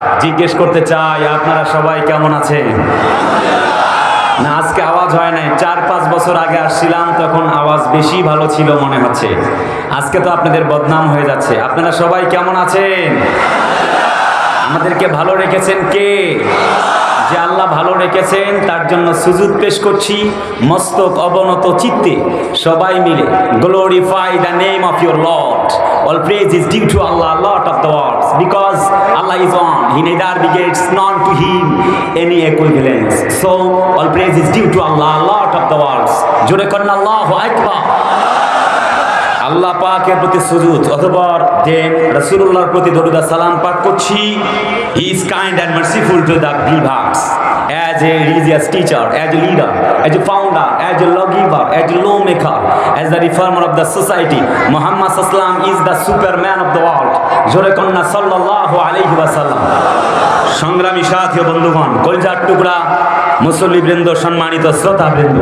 জিজ্ঞেস করতে চাই, আপনারা সবাই কেমন আছেন? না, আজকে আওয়াজ হয় নাই। 4-5 বছর আগে আসছিলাম, তখন আওয়াজ বেশি ভালো ছিল মনে হচ্ছে। আজকে তো আপনাদের বদনাম হয়ে যাচ্ছে। আপনারা সবাই কেমন আছেন? আমাদেরকে ভালো রেখেছেন কে? যে আল্লাহ ভালো রেখেছেন তার জন্য সুজুদ পেশ করছি মস্তক অবনত চিত্তে সবাই মিলে। Glorify the name of your lord, all praise is due to Allah, lord of the worlds, because Allah is one, he neither begets none to him any equivalence, so all praise is due to Allah, Lord of the worlds. জোরে করুন আল্লাহু আকবার। আল্লাহ পাকের প্রতি সুজুদ অতঃপর দেন রাসূলুল্লাহর প্রতি দরুদ সালাম পাঠ করছি। He is kind and merciful to the believers, as a religious teacher, as a leader, as a founder, as a lawgiver, as a lawmaker, as the reformer of the society. Muhammad sallam is the superman of the world. জোরে কন্না সাল্লাল্লাহু আলাইহি ওয়াসাল্লাম। সংগ্রামী সাথী ও বন্ধুগণ, কলিজার টুকরা মুসল্লিবৃন্দ, সম্মানিত শ্রোতাবৃন্দ,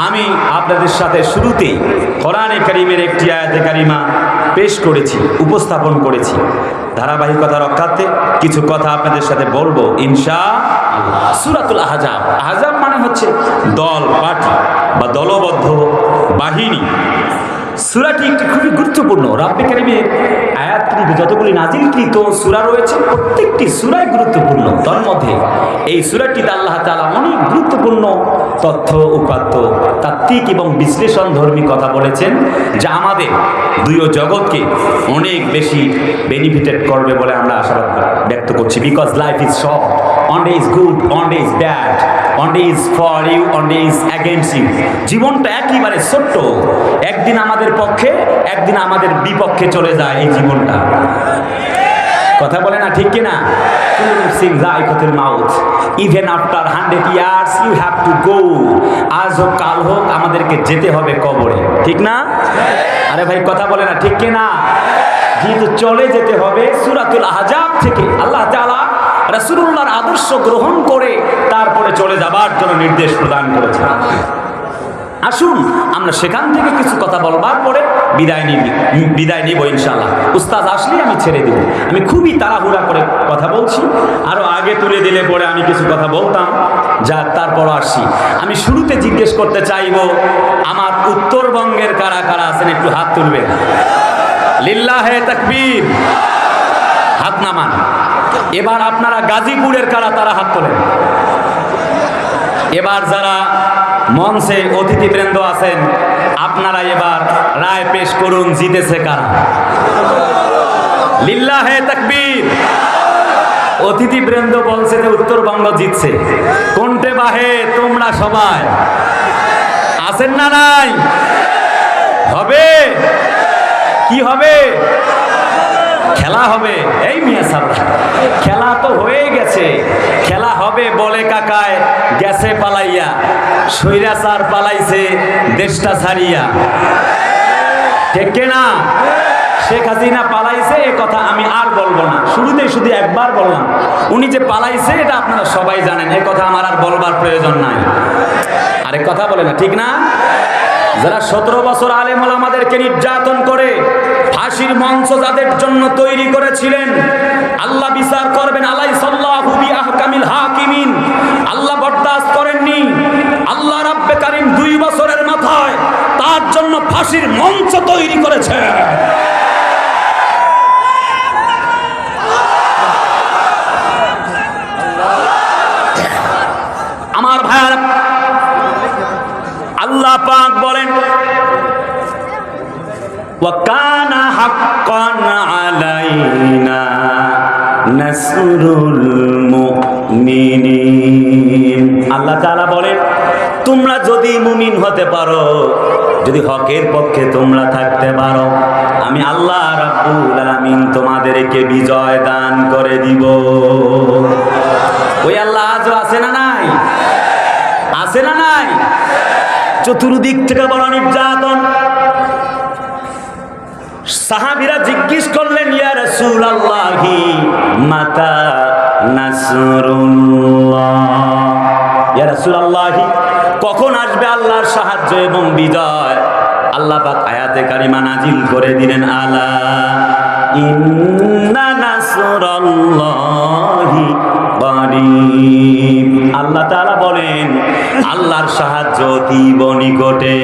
আমি আপনাদের সাথে শুরুতেই কোরআনে কারীমের একটি আয়াতে কারিমা পেশ করেছি, উপস্থাপন করেছি। ধারাবাহিকতা রক্ষার্থে কিছু কথা আপনাদের সাথে বলবো ইনশাআল্লাহ। সূরাতুল আহজাব, আহজাব মানে হচ্ছে দল, পার্টি বা দলবদ্ধ বাহিনী। সূরাটি একটি খুবই গুরুত্বপূর্ণ। রাব্বে কারীমের আয়াতগুলি যতগুলি নাজিলকৃত সূরা রয়েছে, প্রত্যেকটি সূরাই গুরুত্বপূর্ণ। তার মধ্যে এই সূরাটিতে আল্লাহ তাআলা অনেক গুরুত্বপূর্ণ তথ্য, উপাত্ত, তাত্ত্বিক এবং বিশ্লেষণ ধর্মী কথা বলেছেন, যা আমাদের দুই জগৎকে অনেক বেশি বেনিফিটেড করবে বলে আমরা আশাবাদ ব্যক্ত করছি। Because life is short, one day is good, one day is bad, one day is for you, one day is against you. জীবনটা একেবারে ছোট্ট, একদিন আমাদের পক্ষে, একদিন আমাদের বিপক্ষে চলে যায় এই জীবনটা। কথা বলে না, ঠিক কিনা? Even after 100 years you have to go. আজ হোক কাল হোক আমাদেরকে যেতে হবে কবরে, ঠিক না? আরে ভাই কথা বলে না, ঠিক কিনা? যেহেতু চলে যেতে হবে, সূরাতুল আহজাব থেকে আল্লাহ তাআলা রাসূলুল্লাহর আদর্শ গ্রহণ করে তারপরে চলে যাবার জন্য নির্দেশ প্রদান করেছেন। আসুন আমরা সেখান থেকে কিছু কথা বলবার পরে বিদায় নিব ইনশাআল্লাহ। উস্তাদ আসলেই আমি ছেড়ে দেব। আমি খুবই তাড়াহুড়া করে কথা বলছি, আরো আগে তুলে দিলে পরে আমি কিছু কথা বলতাম, যা তারপর আসছি। আমি শুরুতে জিজ্ঞেস করতে চাইব, আমার উত্তরবঙ্গের কারা কারা আছেন একটু হাত তুলবেন। লিল্লাহে তাকবীর, হাত নামান। এবার আপনারা গাজীপুরের কারা, তারা হাত তোলেন। এবার যারা মঞ্চে অতিথিবৃন্দ আছেন, আপনারা এবার রায় পেশ করুন, জিতেছে কারা। লিল্লাহে তাকবীর। অতিথিবৃন্দ বলছে যে উত্তরবঙ্গ জিতছে। কোনটে বাহে তোমরা সবাই আছেন না? নাই হবে? কি হবে? খেলা হবে। এই মিয়া সাহেব, খেলা তো হয়ে গেছে, খেলা হবে বলে কাকায় গেছে পালাইয়া, স্বৈরাচার পালাইছে দেশটা ছাড়িয়া, ঠিক না? শেখ হাসিনা পালাইছে, এ কথা আমি আর বলবো না। শুরুতেই শুধু একবার বললাম, উনি যে পালাইছে এটা আপনারা সবাই জানেন, এ কথা আমার আর বলবার প্রয়োজন নাই। আরে কথা বলে না, ঠিক না? যারা 17 বছর আলেম ওলামাদেরকে নির্যাতন করে ফাঁসির মঞ্চ যাদের জন্য তৈরি করেছিলেন, আল্লাহ বিচার করবেন। আলাইসাল্লাহু বিআহকামিল হাকিমিন। আল্লাহ বরদাস্ত করেননি। আল্লাহ রাব্বে কারীম 2 বছরের মাথায় তার জন্য ফাঁসির মঞ্চ তৈরি করেছে। আমার ভাইয়ারা, আল্লাহ পাক বলেন, ওয়া কানা হাক্কান আলাইনা নাসরুল মুমিনিন। আল্লাহ তাআলা বলেন, তোমরা যদি মুমিন হতে পারো, যদি হকের পক্ষে তোমরা থাকতে পারো, আমি আল্লাহ রাব্বুল আলামিন তোমাদেরকে বিজয় দান করে দিব। ওই আল্লাহ আজও আছে না নাই? আছে না নাই? চতুর্দিক থেকে বড় নির্যাতন। সাহাবীরা জিজ্ঞেস করলেন, ইয়া রাসূলুল্লাহি মাতা নাসরুল্লাহ, ইয়া রাসূলুল্লাহি কখন আসবে আল্লাহর সাহায্য এবং বিজয়? আল্লাহ পাক আয়াতে কারিমা নাজিল করে দিলেন, আলা ইন্না নাসরাল্লাহি আল্লাহর সাহায্য অতীব নিকটে।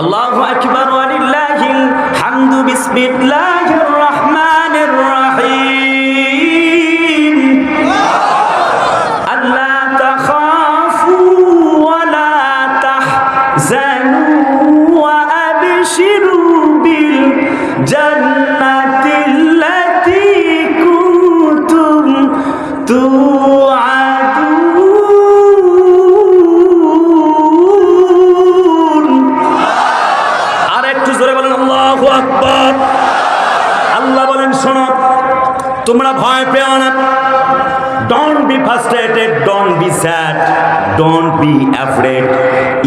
আল্লাহু আকবার ওয়া লিল্লাহিল হামদু। বিসমিল্লাহির রহমানির রহিম। আল্লা তাখাফু ওয়া লা তাহজানু ওয়া আবশিরু বিল জান্নাতিল্লাতী কুনতুম তুআদুন। আর একটু জোরে বলেন আল্লাহু আকবার। আল্লাহ বলেন, শোনো, তোমরা ভয় পেও না। Don't be frustrated, don't be sad, don't be afraid,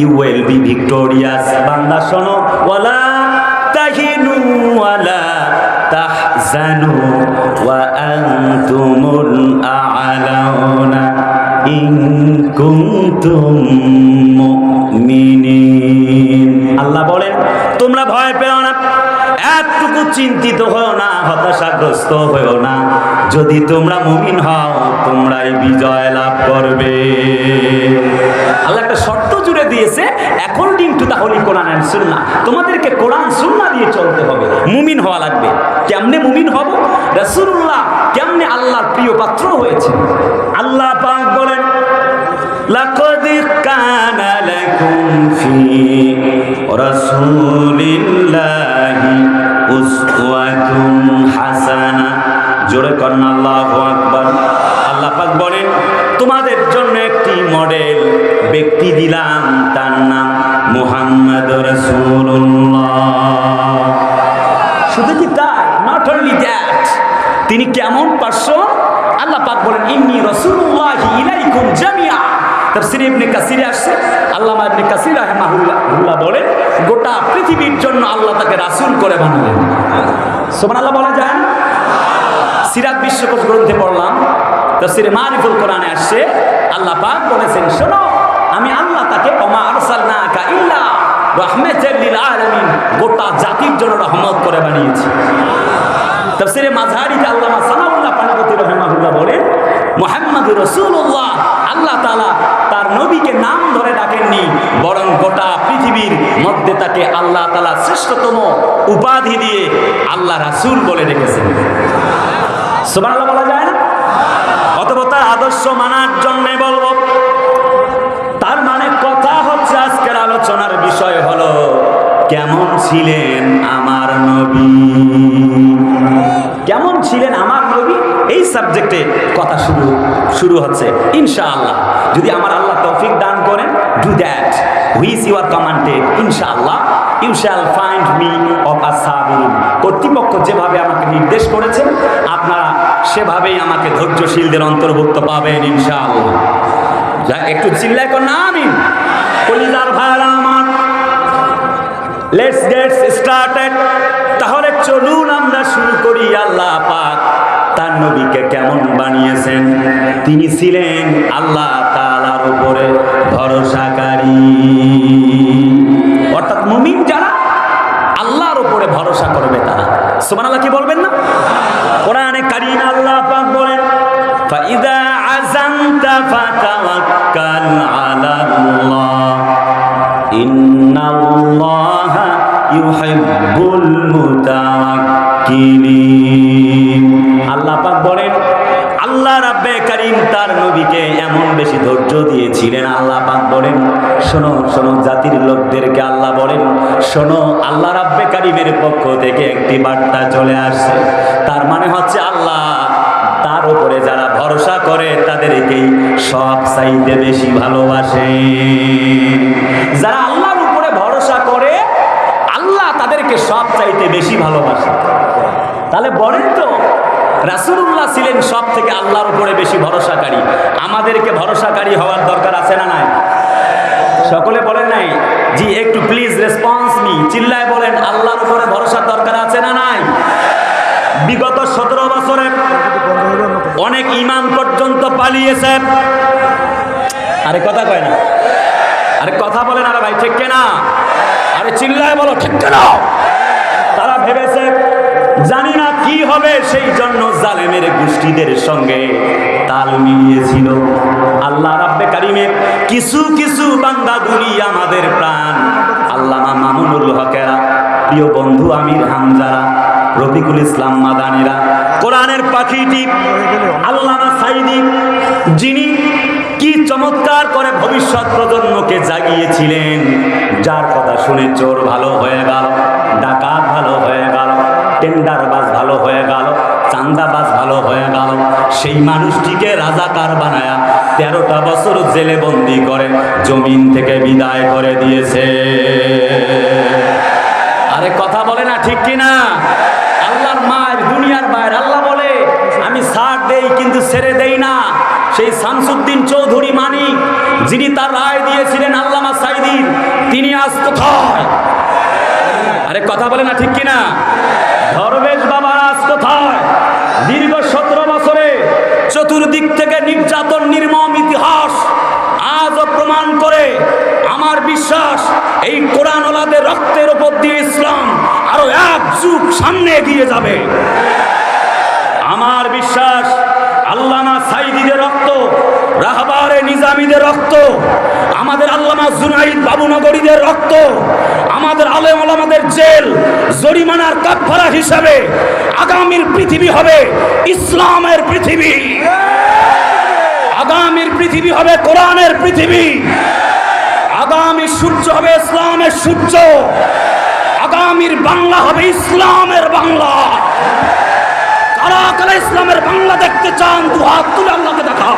you will be victorious. বান্দা শোনো, ওয়ালা তাহিনু ওয়ালা তাহজানু ওয়া আনতুমুল আ'লাউনা ইন কুনতুম মুমিনিন। আল্লাহ বলেন, তোমরা ভয় পেও না, এতটুকু চিন্তিত হও না, হতাশাগ্রস্ত হও না। যদি তোমরা মুমিন হও, তোমরাই বিজয় লাভ করবে। আল্লাহ একটা শর্ত জুড়ে দিয়েছে, according to the holy Quran and Sunnah. তোমাদেরকে কোরআন সুন্নাহ দিয়ে চলতে হবে, মুমিন হওয়া লাগবে। কেমনে মুমিন হব? রাসূলুল্লাহ কেমনে আল্লাহর প্রিয় পাত্র হয়েছে? আল্লাহ পাক বলেন, লাকাদ কানা লাকুম ফি রাসূলিল্লাহি উসওয়াতুন হাসানাহ। জোরে করেন আল্লাহু আকবার। আল্লাহ পাক বলেন, তোমাদের জন্য একটি মডেল ব্যক্তি দিলাম, তার নাম মুহাম্মদুর রাসূলুল্লাহ। শুধু কি তাই? নট অনলি দ্যাট, তিনি কেমন পার্সন? আল্লাহ পাক বলেন, ইন্নী রাসূলুল্লাহি ইলাইকুম জামিআ। তাফসীর ইবনে কাসিরে আসছে, আল্লামা ইবনে কাসির রাহিমাহুল্লাহ বলেন, গোটা পৃথিবীর জন্য আল্লাহ তাকে রাসূল করে বানালেন। সুবহানাল্লাহ বলা যায় না? সিরাত বিশ্বকোষ গ্রন্থে পড়লাম, তাফসীরে মারিফুল কোরআনে আসছে, আল্লাহ পাক বলেছেন, শোনো, আমি আল্লাহ তাকে ওমা আরসালনাকা ইল্লা রাহমাতাল লিল আলামিন, গোটা জাতির জন্য রহমত করে বানিয়েছি। তাফসীরে মাযহারিতে আল্লামা সানাউল্লাহ পানিপতি রাহিমাহুল্লাহ বলেন, মুহাম্মাদুর রাসূলুল্লাহ, আল্লাহ তাআলা তার নবীকে নাম ধরে ডাকেননি, বরং গোটা পৃথিবীর মধ্যে তাকে আল্লাহ তাআলা শ্রেষ্ঠতম উপাধি দিয়ে আল্লাহ রাসূল বলে রেখেছেন। সুবহানাল্লাহ বলা যায় না? অতঃপর তার আদর্শ মানার জন্য বলবো। তার মানে কথা হচ্ছে, আজকের আলোচনার বিষয় হলো, কেমন ছিলেন আমার নবী? কেমন ছিলেন আমার নবী? এই সাবজেক্টে কথা শুরু হচ্ছে ইনশাআল্লাহ। যদি আমার আল্লাহ তৌফিক দান করেন, do that which you are commanded, ইনশাআল্লাহ you shall find me of a সাবিরিন। কর্তৃপক্ষ যেভাবে আমাকে নির্দেশ করেছেন, আপনারা সেভাবেই আমাকে ধৈর্যশীলদের অন্তর্ভুক্ত পাবেন ইনশাআল্লাহ। একটু চিল্লায় কর না আমিন। কলিজার ভাইরা আমার, লেটস গেট স্টার্টেড। তাহলে চলুন আমরা শুরু করি। আল্লাহ পাক তার নবীকে কেমন বানিয়েছেন? তিনি ছিলেন আল্লাহ তাআলার উপরে ভরসাকারী। অর্থাৎ মুমিন যারা আল্লাহর উপরে ভরসা করবে, তারা সুবহানাল্লাহ কি বলবেন না? কোরআনে কারীমে আল্লাহ পাক বলেন, ফাইদা আযামতা ফাতাওয়াক্কাল আলাল্লাহ ইন্নাল্লাহা ইউহিব্বুল মুতাওয়াক্কিলিন। আল্লাহ পাক বলেন, আল্লাহ রাব্বে কারীম তার নবীকে এমন বেশি ধৈর্য দিয়েছিলেন। আল্লাহ পাক বলেন, শোনো শোনো জাতির লোকদেরকে আল্লাহ বলেন, শোনো, আল্লাহ রাব্বে কারীমের পক্ষ থেকে একটি বার্তা চলে আসছে। তার মানে হচ্ছে, আল্লাহ তার উপরে যারা ভরসা করে তাদেরকেই সব চাইতে বেশি ভালোবাসে। যারা আল্লাহর উপরে ভরসা করে, আল্লাহ তাদেরকে সব চাইতে বেশি ভালোবাসে। তাহলে বলেন তো, রাসূলুল্লাহ ছিলেন সব থেকে আল্লাহর উপরে বেশি ভরসাকারী। আমাদেরকে ভরসাকারী হওয়ার দরকার আছে না নাই? সকলে বলেন নাই? জি, একটু প্লিজ রেসপন্স মি, চিল্লায় বলেন, আল্লাহর উপরে ভরসার দরকার আছে না নাই? বিগত 17 বছরে অনেক ইমাম পর্যন্ত পালিয়েছে। আরে কথা কয় না, আরে কথা বলেন, আরে ভাই ঠিক কিনা? আরে চিল্লায় বলো ঠিক কিনা? তারা ভেবেছে জানি না কি হবে, সেই জন্য জালেমের গোষ্ঠীদের সঙ্গে তাল মিলিয়েছিল। আল্লাহ রাব্বে কারিমের কিছু কিছু বান্দা গুলি আমাদের প্রাণ আল্লামা মামুনুল হকেরা, প্রিয় বন্ধু আমির হামজারা, রফিকুল ইসলাম মাদানিরা, কোরআনের পাখিটি আল্লামা সাইদি, যিনি কি চমৎকার করে ভবিষ্যৎ প্রজন্মকে জাগিয়েছিলেন, যার কথা শুনে চোর ভালো হয়ে গেল, ডাকাত ভালো হয়ে গেল, টেন্ডারবাজ ভালো হয়ে গেল, চান্দাবাজ ভালো হয়ে গেল, সেই মানুষটিকে রাজাকার বানায়া 13টা বছর জেলে বন্দি করে জমিন থেকে বিদায় করে দিয়েছে। আরে কথা বলে না ঠিক কিনা? আল্লাহর মায়ের দুনিয়ার বাইরে আল্লাহ বলে আমি ছাড় দেই কিন্তু ছেড়ে দেই না। সেই শামসুদ্দিন চৌধুরী মানিক, যিনি তার রায় দিয়েছিলেন আল্লামা সাইদির, তিনি আজ কোথায়? আরে কথা বলে না ঠিক কিনা? ধর্মেশ বাবা আজ কোথায়? দীর্ঘ 17 বছরে চতুর্দিক থেকে নির্যাতন, নির্মম ইতিহাস আজও প্রমাণ করে। আমার বিশ্বাস এই কোরআনওয়ালাদের রক্তের উপর দিয়ে ইসলাম আরো এক যুগ সামনে এগিয়ে যাবে। আমার বিশ্বাস আল্লামা সাইদিদের রক্ত, রাহবারে নিজামীদের রক্ত, আমাদের আল্লামা জুনাইদ বাবুনগরীদের রক্ত, আমাদের আলেম ওলামাদের জেল জরিমানার কাফারা হিসাবে আগামীর পৃথিবী হবে ইসলামের পৃথিবী, আগামীর পৃথিবী হবে কোরআনের পৃথিবী, আগামী সূর্য হবে ইসলামের সূর্য, আগামীর বাংলা হবে ইসলামের বাংলা। কারা কারা ইসলামের বাংলা দেখতে চান? দু হাত তুলে আল্লাহকে দেখা।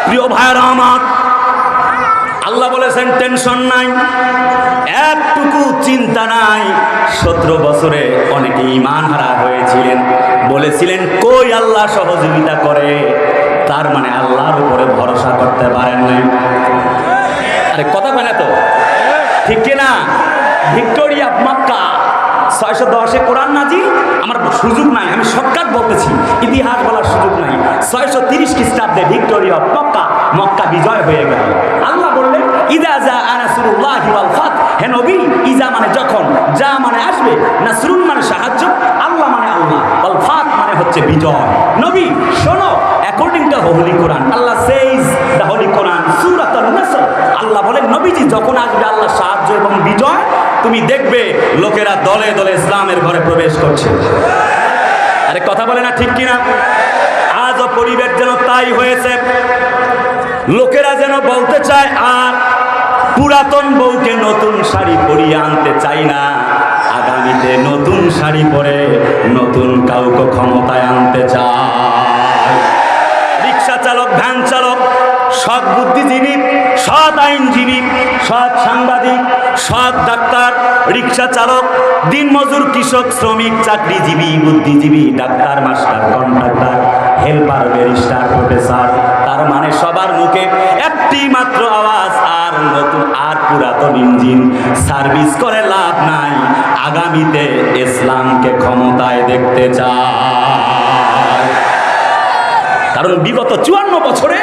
প্রিয় ভাইরা আমার, আল্লাহ বলেছেন টেনশন নাই, একটুকু চিন্তা নাই। 17 বছরে অনেকে ঈমান হারা হয়েছিলেন, বলেছিলেন কই আল্লাহ সহযোগিতা করে, তার মানে আল্লাহর উপরে ভরসা করতে পারেন নাই। আরে কথা বলে তো ঠিক কিনা? ভিক্টোরিয়া মক্কা 610-এ কোরআন নাজিল। আমার সুযোগ নাই, আমি শর্টকাট বলতেছি, ইতিহাস বলার সুযোগ নাই। 630 খ্রিস্টাব্দে ভিক্টোরিয়া মক্কা, মক্কা বিজয় হয়ে গেল। আল্লাহ বললেন ইদা জা নাসরুল্লাহি ওয়াল ফাত, হে নবী, ইজা মানে যখন, যা মানে আসবে, নাসরুন মানে সাহায্য, আল্লাহ মানে আল্লাহ, ওয়াল ফাত মানে হচ্ছে বিজয়। নবী শোনো, according to holy Quran, Allah says the holy Quran সূরাতুন নাসর, আল্লাহ বলেন নবীজি যখন আসবে আল্লাহ সাহায্য এবং বিজয়, তুমি দেখবে লোকেরা দলে দলে ইসলামের ঘরে প্রবেশ করছে। আরে কথা বলে না ঠিক কিনা? আজও পরিবেশ যেন তাই হয়েছে। লোকেরা যেন বলতে চায় আর পুরাতন বউকে নতুন শাড়ি পরিয়ে আনতে চাই না, আগামীতে নতুন শাড়ি পরে নতুন কাউকে ক্ষমতায় আনতে চায়। রিক্সা চালক, ভ্যান চালক, সৎ বুদ্ধিজীবী, সৎ আইনজীবী, সৎ সাংবাদিক, সৎ ডাক্তার, রিক্সা চালক, দিনমজুর, কৃষক, শ্রমিক, চাকরিজীবী, বুদ্ধিজীবী, doctor, master, contractor, helper, barrister, professor, তার মানে সবার মুখে একটি মাত্র আওয়াজ, আর নতুন আর পুরাতন ইঞ্জিন সার্ভিস করে লাভ নাই, আগামীতে ইসলামকে ক্ষমতায় দেখতে চায়। কারণ বিগত 54 বছরে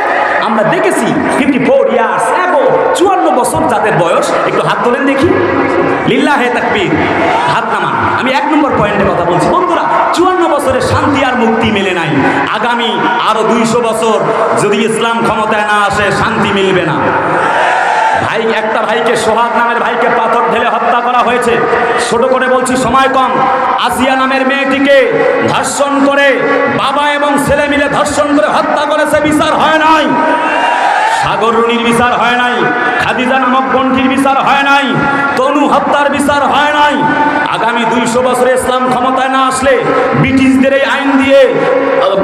আমরা দেখেছি 54 ইয়ার্স এগো, 54 বছর যাদের বয়স, একটু হাত তোলেন দেখি, লিল্লাহে তাকবীর, হাত নামান। আমি 1 নম্বর পয়েন্টে কথা বলছি বন্ধুরা, 54 বছরে শান্তি আর মুক্তি মেলে নাই। আগামী আরো 200 বছর যদি ইসলাম ক্ষমতায় না আসে, শান্তি মিলবে না। ভাই, একটা ভাইকে, সোহাগ নামের ভাইকে পাথর ঢেলে হত্যা করা হয়েছে। ছোট করে বলছি, সময় কম। আসিয়া নামের মেয়েটিকে ধর্ষণ করে, বাবা এবং ছেলে মিলে ধর্ষণ করে হত্যা করেছে, বিচার হয় নাই। সাগর রুনির বিচার হয় নাই, খাদিজা নামক বোনটির বিচার হয় নাই, তনু হত্যার বিচার হয় নাই। আগামী 200 বছরে ইসলাম ক্ষমতায় না আসলে ব্রিটিশদের এই আইন দিয়ে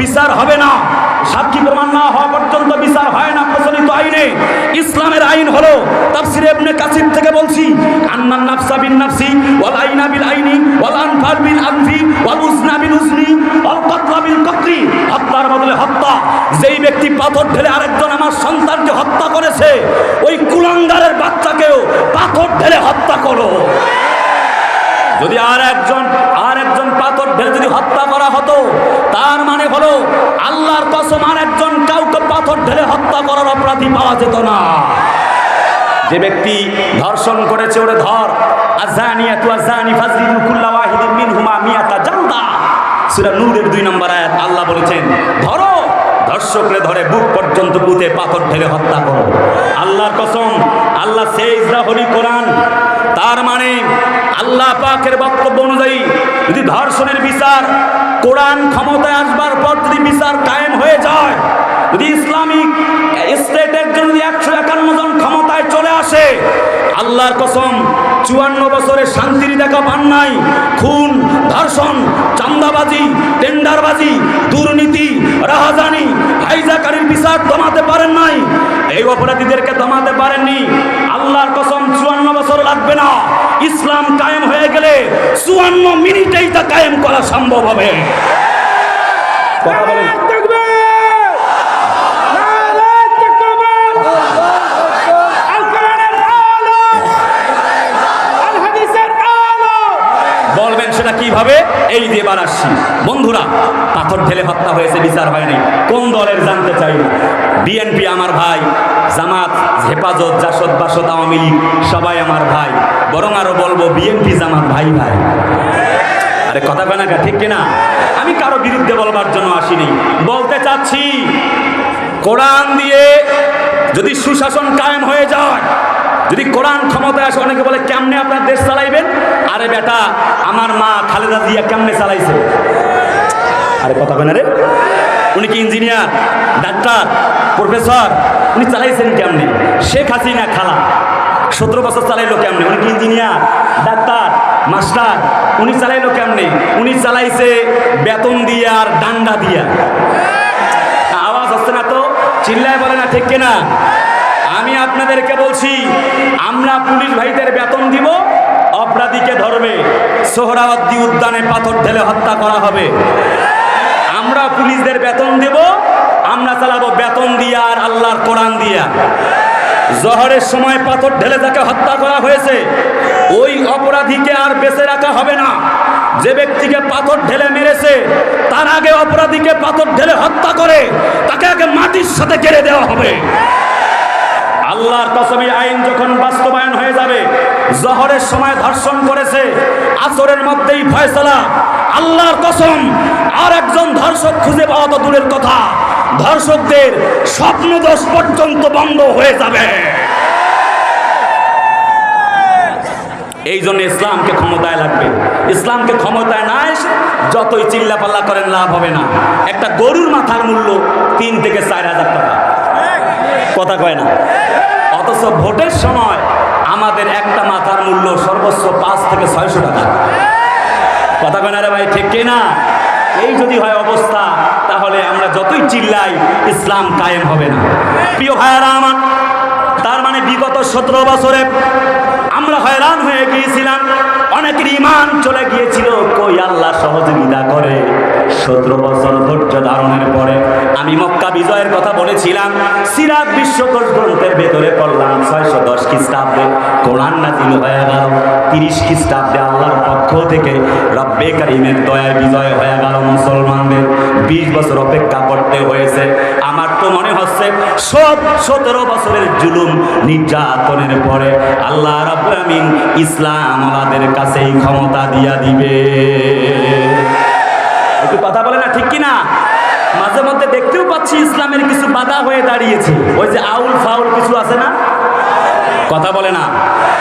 বিচার হবে না। সাক্ষী প্রমাণ না হওয়া পর্যন্ত বিচার হয় না প্রচলিত আইনে। ইসলামের আইন হলো, তাফসিরে ইবনে কাসির থেকে বলছি, আন্নান নাফসা বিন নাফসি ওয়াল আইনা বিল আইনি ওয়াল আনফা বিল আনফি ওয়াল উজনা বিল উজনি ওয়াল কতলা বিল কতলি, হত্যার বদলে হত্যা। যেই ব্যক্তি পাথর ঢেলে আরেকজন আমার সন্তানকে হত্যা করেছে, ওই কুলাঙ্গারের বাচ্চাকেও পাথর ঢেলে হত্যা করো। যদি আর একজন পাথর ঢেলে যদি হত্যা করা হতো, তার মানে হলো আল্লাহর কসম আর একজন কাউকে পাথর ঢেলে হত্যা করার অপরাধী পাওয়া যেত না। যে ব্যক্তি ধর্ষণ করেছে ওরে ধর, আযানিয়াতু আযানি ফাজলিদু কুল্লা ওয়াহিদিন মিনহুমা মিয়াতা জালদা। সূরা নূরের 2 নম্বর আয়াত আল্লাহ বলেছেন ধরো, ধর্ষকরে ধরে বুক পর্যন্ত পুঁতে পাথর ঢেলে হত্যা করো। আল্লাহর কসম, আল্লাহ সেইজদা হলি কোরআন। তার মানে আল্লাহ পাকের বক্তব্য অনুযায়ী যদি ধর্ষণের বিচার কোরআন ক্ষমতায় আসবার পর যদি বিচার কায়েম হয়ে যায়, যদি ইসলামিক স্টেটের জন্য 151 জন ক্ষমতায় চলে আসে, আল্লাহর কসম 54 বছরে শান্তির দেখা পান নাই। খুন, ধর্ষণ, চাঁদাবাজি, টেন্ডারবাজি, দুর্নীতি, রাহাজানি, হাইজাকারির বিচার দমাতে পারেন নাই, এই অপরাধীদেরকে দমাতে পারেননি। আল্লাহর কসম 54 বছর লাগবে না, ইসলাম কায়েম হয়ে গেলে 54 মিনিটেই তা কায়েম করা সম্ভব হবে। কথা বলেন। বলবেন সেটা কিভাবে? এই যে এবার আসছি বন্ধুরা, পাথর ঢেলে হত্যা হয়েছে, বিচার হয়নি। কোন দলের জানতে চাই না। বিএনপি আমার ভাই, জামাত, হেফাজত, জাসদ, বাসদ, আওয়ামী লীগ সবাই আমার ভাই। বরং আরো বলবো বিএনপি জামাত ভাই ভাই। আরে কথা কয় না, ঠিক কিনা? আমি কারো বিরুদ্ধে বলবার জন্য আসিনি, বলতে চাচ্ছি কোরআন দিয়ে যদি সুশাসন কায়েম হয়ে যায়, যদি কোরআন ক্ষমতায় আসে, অনেকে বলে কেমনে আপনার দেশ চালাইবেন? আরে বেটা, আমার মা খালেদা জিয়া কেমনে চালাইছে? আরে কথা বলেন রে, উনি কি ইঞ্জিনিয়ার, ডাক্তার, প্রফেসর? উনি চালাইছেন কেমনে? শেখ হাসিনা খালা 17 বছর চালাইলো কেমনে? উনি কি ইঞ্জিনিয়ার, ডাক্তার, মাস্টার? উনি চালাইলো কেমনে? উনি চালাইছে বেতন দিয়া আর ডান্ডা দিয়া। আওয়াজ হচ্ছে না তো? চিল্লায় বলে না, ঠিক কিনা? আমি আপনাদেরকে বলছি, আমরা পুলিশ ভাইদের বেতন দিব, অপরাধীকে ধরবে, সোহরাওয়ার্দী উদ্যানে পাথর ঢেলে হত্যা করা হবে। আমরা পুলিশদের বেতন দেব, আমরা চালাবো বেতন দিয়া আর আল্লাহর কোরআন দিয়া। জহরের সময় পাথর ঢেলে তাকে হত্যা করা হয়েছে, ওই অপরাধীকে আর বেঁচে রাখা হবে না। যে ব্যক্তিকে পাথর ঢেলে মেরেছে তার আগে অপরাধীকে পাথর ঢেলে হত্যা করে তাকে আগে মাটির সাথে গেড়ে দেওয়া হবে। আল্লাহর কসম, এই আইন যখন বাস্তবায়ন হয়ে যাবে, জহরের সময় ধর্ষণ করেছে, আসরের মধ্যেই ফয়সালা। আল্লাহর কসম, আর একজন ধর্ষক খুঁজে পাওয়া তো দূরের কথা, ধর্ষকদের স্বপ্নদোষ পর্যন্ত বন্ধ হয়ে যাবে। এই জন্য ইসলামকে ক্ষমতায় লাগবে। ইসলামকে ক্ষমতায় না এসে যতই চিল্লাপাল্লা করেন লাভ হবে না। একটা গরুর মাথার মূল্য 3 থেকে 4 হাজার টাকা, কথা কয় না। অথচ ভোটের সময় আমাদের একটা মাথার মূল্য সর্বোচ্চ 5 থেকে 600 টাকা, কথা কয় না রে ভাই, ঠিক কিনা? এই যদি হয় অবস্থা, তাহলে আমরা যতই চিল্লাই ইসলাম কায়েম হবে না। প্রিয় ভাইয়েরা আমার, তার মানে বিগত 17 বছরে আমরা হয়রান হয়ে গিয়েছিলাম, অনেকের ঈমান চলে গিয়েছিল। কই আল্লাহ সহযোগিতা করে। 17 বছর ধৈর্য ধারণের পরে আমি মক্কা বিজয়ের কথা বলেছিলাম, সিরাত বিশ্বকোষ গ্রন্থের ভেতরে পড়লাম 610 খ্রিস্টাব্দে কোরআন নাযিল হয়ে গেল। 30 খ্রিস্টাব্দে আল্লাহর পক্ষ থেকে রব্বে কারিমের দয়ায় বিজয় হয়ে গেল মুসলমানদের। 20 বছর অপেক্ষা করতে হয়েছে। আমার তো মনে হচ্ছে 17 বছরের জুলুম নির্যাতনের পরে আল্লাহ রাব্বুল আমিন ইসলাম আমাদের কাছেই ক্ষমতা দিয়া দিবে। একটু কথা বলে না, ঠিক কিনা? মাঝে মধ্যে দেখতেও পাচ্ছি ইসলামের কিছু বাধা হয়ে দাঁড়িয়েছে। ওই যে আউল ফাউল কিছু আছে না, কথা বলে না,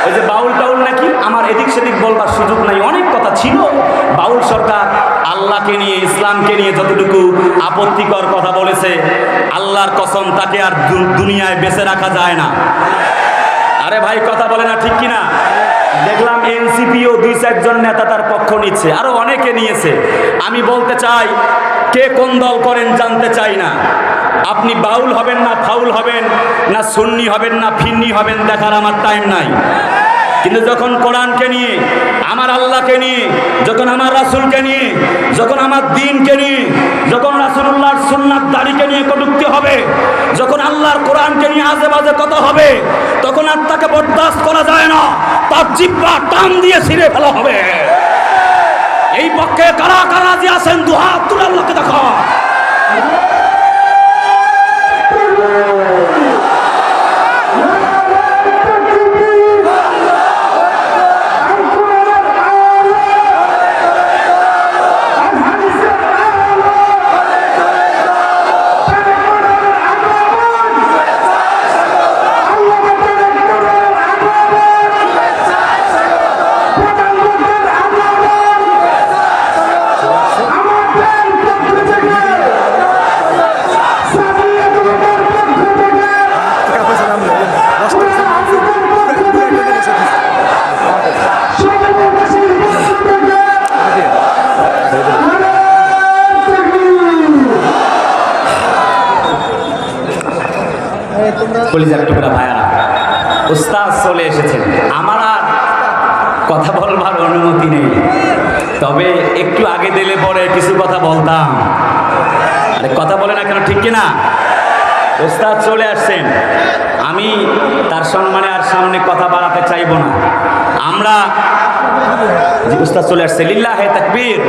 ওই যে বাউল টাউল নাকি, আমার এদিক সেদিক বলবার সুযোগ নাই। অনেক কথা ছিল। বাউল সরকার আল্লাহকে নিয়ে, ইসলামকে নিয়ে যতটুকু আপত্তিকর কথা বলেছে, আল্লাহর কসম তাকে আর দুনিয়ায় বেঁচে রাখা যায় না। আরে ভাই কথা বলে না, ঠিক কিনা? দেখলাম এনসিপিও 2-4 জন নেতা তার পক্ষ নিচ্ছে, আরো অনেকে নিয়েছে। আমি বলতে চাই, কে কোন দল করেন জানতে চাই না। আপনি বাউল হবেন না ফাউল হবেন না সুন্নি হবেন না ফিন্নি হবেন দেখার আমার টাইম নাই। কিন্তু যখন কোরআনকে নিয়ে, আমার আল্লাহকে নিয়ে, যখন আমার রাসূলকে নিয়ে, যখন আমার দ্বীনকে নিয়ে, যখন রাসূলুল্লাহর সুন্নাত দাড়িকে নিয়ে কটূক্তি হবে, যখন আল্লাহর কোরআনকে নিয়ে আজে বাজে কথা হবে, তখন আর তাকে বরদাস্ত করা যায় না। তার জিহ্বা টান দিয়ে ছিঁড়ে ফেলা হবে। এই পক্ষে কারা কারা যে আছেন দুহাত তুলে আল্লাহকে দেখান। কলিজার টুকরা ভাইয়ারা, উস্তাদ চলে এসেছেন। আমার আর কথা বলবার অনুমতি নেই, তবে একটু আগে দিলে পরে কিছু কথা বলতাম। আরে কথা বলে না কেন, ঠিক কিনা? উস্তাদ চলে আসছেন, আমি তার সম্মানে আর সামনে কথা বাড়াতে চাইব না। আমরা যে উস্তাদ চলে আসছে, লিল্লাহে তাকবীর।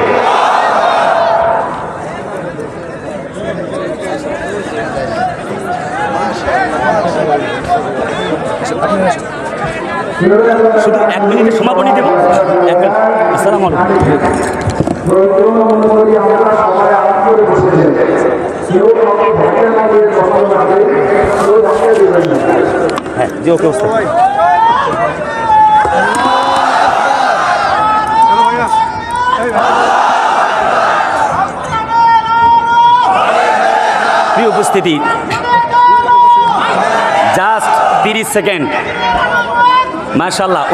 শুধু 1 মিনিটের সমাপনী দেব। আসসালামু আলাইকুম। হ্যাঁ জি, ওকে উস্তাদ। প্রিয় উপস্থিতি, জাস্ট 30 সেকেন্ড। মাশাআল্লাহ,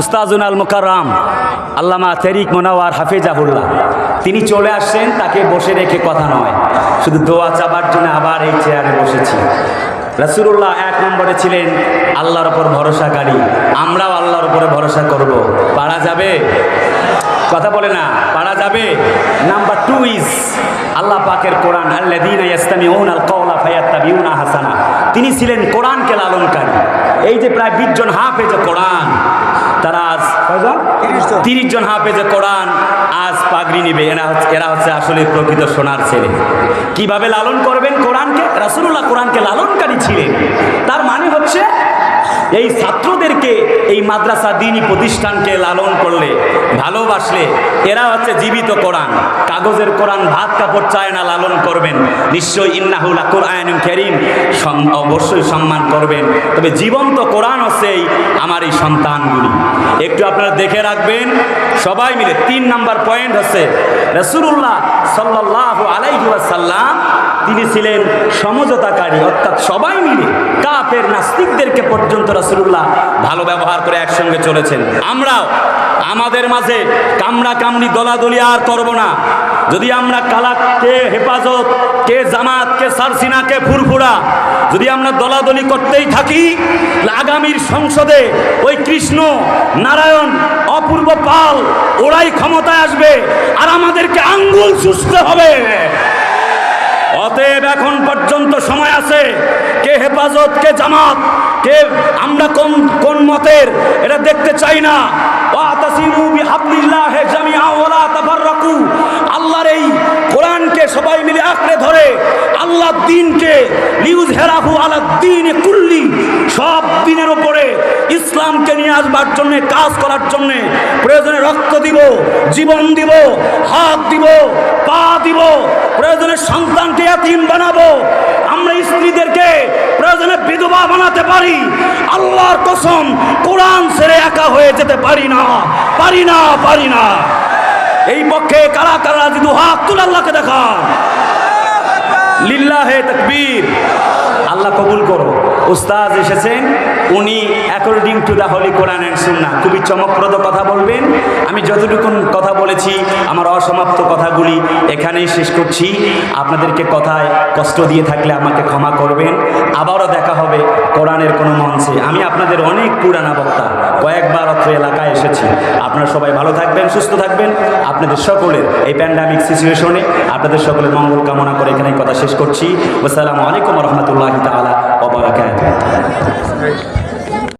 উস্তাজুনাল মুকাররম আল্লামা তারিক মুনাওয়ার হাফিজাহুল্লাহ তিনি চলে আসছেন। তাকে বসে রেখে কথা নয়, শুধু দোয়া চাবার জন্য আবার এই চেয়ারে বসেছি। রাসূলুল্লাহ 1 নম্বরে ছিলেন আল্লাহর ওপর ভরসাকারী। আমরাও আল্লাহর উপরে ভরসা করব। পারা যাবে? কথা বলে না, পারা যাবে? নাম্বার 2 ইজ আল্লাহ পাকের কোরআন, আল্লাযীনা ইয়াসতামিউনাল কাওলা ফায়াত্তাবিউনা হাসানা। তিনি ছিলেন কোরআনকে লালনকারী। এই যে প্রায় 20 জন হাফেজে কোরআন, তারা আজ 30 জন হাফেজে কোরআন আজ পাগড়ি নেবে। এরা হচ্ছে আসলে প্রকৃত সোনার ছেলে। কিভাবে লালন করবেন কোরআনকে? রাসূলুল্লাহ কোরআনকে লালনকারী ছিলেন। তার মানে হচ্ছে এই ছাত্রদেরকে, এই মাদ্রাসা দ্বীনি প্রতিষ্ঠানকে লালন করলে, ভালোবাসলে, এরা হচ্ছে জীবিত কোরআন। কাগজের কোরআন ভাত কাপড় চায় না, লালন করবেন নিশ্চয়ই। ইন্নাহু লাকুরআনুন কারীম, অবশ্যই সম্মান করবেন। তবে জীবন্ত কোরআন হচ্ছে আমার এই সন্তানগুলি। একটু আপনারা দেখে রাখবেন সবাই মিলে। 3 নাম্বার পয়েন্ট হচ্ছে রাসূলুল্লাহ সাল্লাল্লাহু আলাইহি ওয়াসাল্লাম তিনি ছিলেন সমঝোতাকারী, অর্থাৎ সবাই মিলে কাফের নাস্তিকদেরকে পর্যন্ত রাসূলুল্লাহ ভালো ব্যবহার করে একসঙ্গে চলেছেন। আমরাও আমাদের মাঝে কামড়া কামড়ি দলাদলি আর করব না। যদি আমরা কে হেফাজত, কে জামাত, কে সারসিনা, কে ফুরফুরা, যদি আমরা দলাদলি করতেই থাকি, আগামীর সংসদে ওই কৃষ্ণ, নারায়ণ, অপূর্ব পাল ওরাই ক্ষমতায় আসবে আর আমাদেরকে আঙ্গুল চুষতে হবে। অতএব এখন পর্যন্ত সময় আছে। কে হেফাজত, কে জামাত, কে আমরা কোন মতের, এটা দেখতে চাই না। ওয়াতাসিমু বিহাবলিল্লাহি জামিআ ওয়ালা তাফাররাকু। আল্লাহর এই কোরআনকে সবাই মিলে আঁকড়ে ধরে আল্লাহর দ্বীনকে লিউযহিরাহু আলাদ দ্বীনি কুল্লি, সব দ্বীনের উপরে ইসলামকে নিয়ে আসবার জন্য, কাজ করার জন্য প্রয়োজনে রক্ত দিব, জীবন দিব, হাত দিব, পা দিব, প্রয়োজনে সন্তানকে ইয়াতীম বানাবো, আমরা স্ত্রীদেরকে প্রয়োজনে বিধবা বানাতে পারি। আল্লাহর কসম, কোরআন ছেড়ে একা হয়ে যেতে পারি না, পারি না, পারি না। এই পক্ষে কারা কারা যদি হাত তুলে আল্লাহকে দেখান। লিল্লাহে তাকবীর। আল্লাহ কবুল করো। উস্তাদ এসেছেন, উনি according to the holy Quran and সুন্নাহ খুবই চমকপ্রদ কথা বলবেন। আমি যতটুকু কথা বলেছি, আমার অসমাপ্ত কথাগুলি এখানেই শেষ করছি। আপনাদেরকে কথায় কষ্ট দিয়ে থাকলে আমাকে ক্ষমা করবেন। আবারও দেখা হবে কোরআনের কোনো মঞ্চে। আমি আপনাদের অনেক পুরানা বক্তা, কয়েকবার অত্র এলাকায় এসেছি। আপনারা সবাই ভালো থাকবেন, সুস্থ থাকবেন। আপনাদের সকলের এই প্যান্ডামিক সিচুয়েশনে আপনাদের সকলের মঙ্গল কামনা করে এখানেই কথা শেষ করছি। আসসালামু আলাইকুম ওয়া রাহমাতুল্লাহি তাআলা ওয়া বারাকাতুহু।